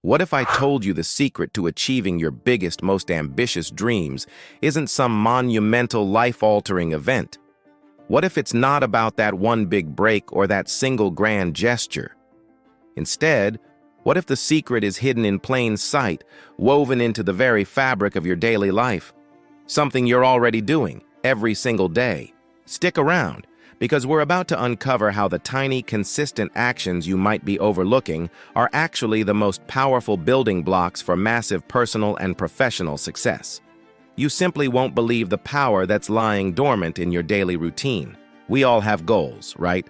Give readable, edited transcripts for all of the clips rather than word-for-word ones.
What if I told you the secret to achieving your biggest, most ambitious dreams isn't some monumental, life-altering event? What if it's not about that one big break or that single grand gesture? Instead, what if the secret is hidden in plain sight, woven into the very fabric of your daily life? Something you're already doing every single day. Stick around, because we're about to uncover how the tiny, consistent actions you might be overlooking are actually the most powerful building blocks for massive personal and professional success. You simply won't believe the power that's lying dormant in your daily routine. We all have goals, right?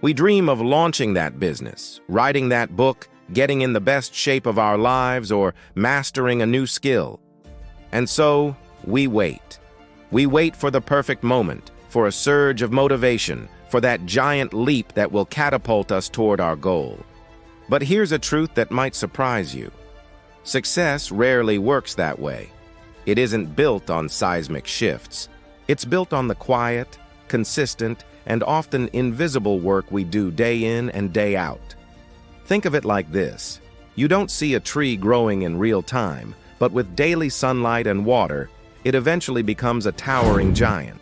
We dream of launching that business, writing that book, getting in the best shape of our lives, or mastering a new skill. And so, we wait. We wait for the perfect moment, for a surge of motivation, for that giant leap that will catapult us toward our goal. But here's a truth that might surprise you. Success rarely works that way. It isn't built on seismic shifts. It's built on the quiet, consistent, and often invisible work we do day in and day out. Think of it like this. You don't see a tree growing in real time, but with daily sunlight and water, it eventually becomes a towering giant.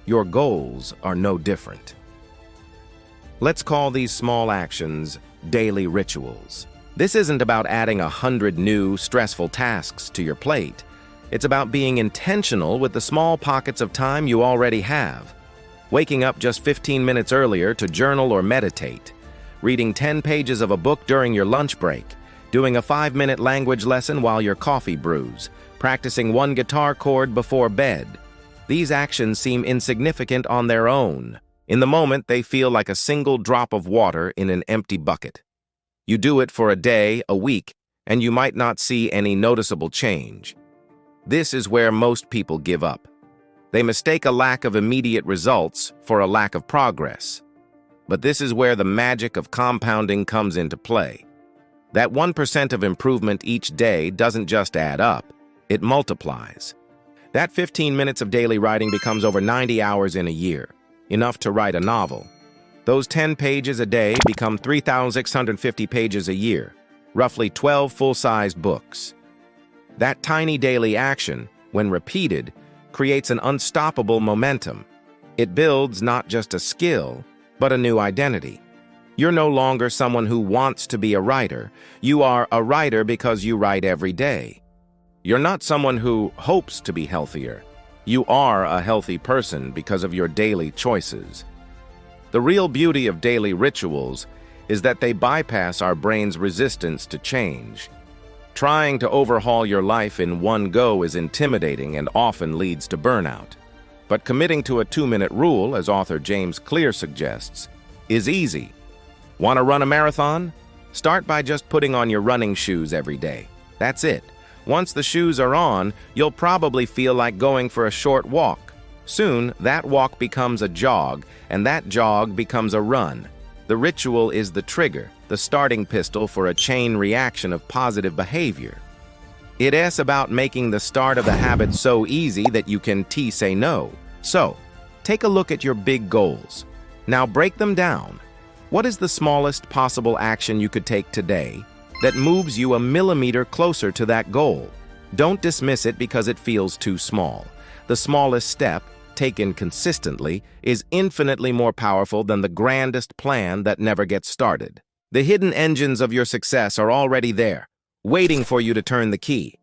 Your goals are no different. Let's call these small actions daily rituals. This isn't about adding 100 new, stressful tasks to your plate. It's about being intentional with the small pockets of time you already have. Waking up just 15 minutes earlier to journal or meditate. Reading 10 pages of a book during your lunch break. Doing a 5-minute language lesson while your coffee brews. Practicing one guitar chord before bed. These actions seem insignificant on their own. In the moment, they feel like a single drop of water in an empty bucket. You do it for a day, a week, and you might not see any noticeable change. This is where most people give up. They mistake a lack of immediate results for a lack of progress. But this is where the magic of compounding comes into play. That 1% of improvement each day doesn't just add up, it multiplies. That 15 minutes of daily writing becomes over 90 hours in a year, enough to write a novel. Those 10 pages a day become 3,650 pages a year, roughly 12 full-sized books. That tiny daily action, when repeated, creates an unstoppable momentum. It builds not just a skill, but a new identity. You're no longer someone who wants to be a writer. You are a writer because you write every day. You're not someone who hopes to be healthier. You are a healthy person because of your daily choices. The real beauty of daily rituals is that they bypass our brain's resistance to change. Trying to overhaul your life in one go is intimidating and often leads to burnout. But committing to a 2-minute rule, as author James Clear suggests, is easy. Want to run a marathon? Start by just putting on your running shoes every day. That's it. Once the shoes are on, you'll probably feel like going for a short walk. Soon, that walk becomes a jog, and that jog becomes a run. The ritual is the trigger, the starting pistol for a chain reaction of positive behavior. It's about making the start of the habit so easy that you can say no. So, take a look at your big goals. Now break them down. What is the smallest possible action you could take today that moves you a millimeter closer to that goal? Don't dismiss it because it feels too small. The smallest step, taken consistently, is infinitely more powerful than the grandest plan that never gets started. The hidden engines of your success are already there, waiting for you to turn the key.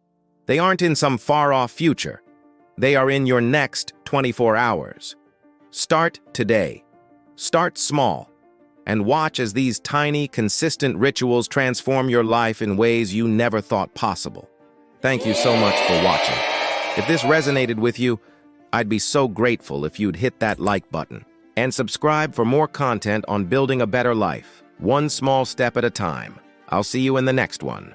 They aren't in some far-off future. They are in your next 24 hours. Start today. Start small. And watch as these tiny, consistent rituals transform your life in ways you never thought possible. Thank you so much for watching. If this resonated with you, I'd be so grateful if you'd hit that like button and subscribe for more content on building a better life, one small step at a time. I'll see you in the next one.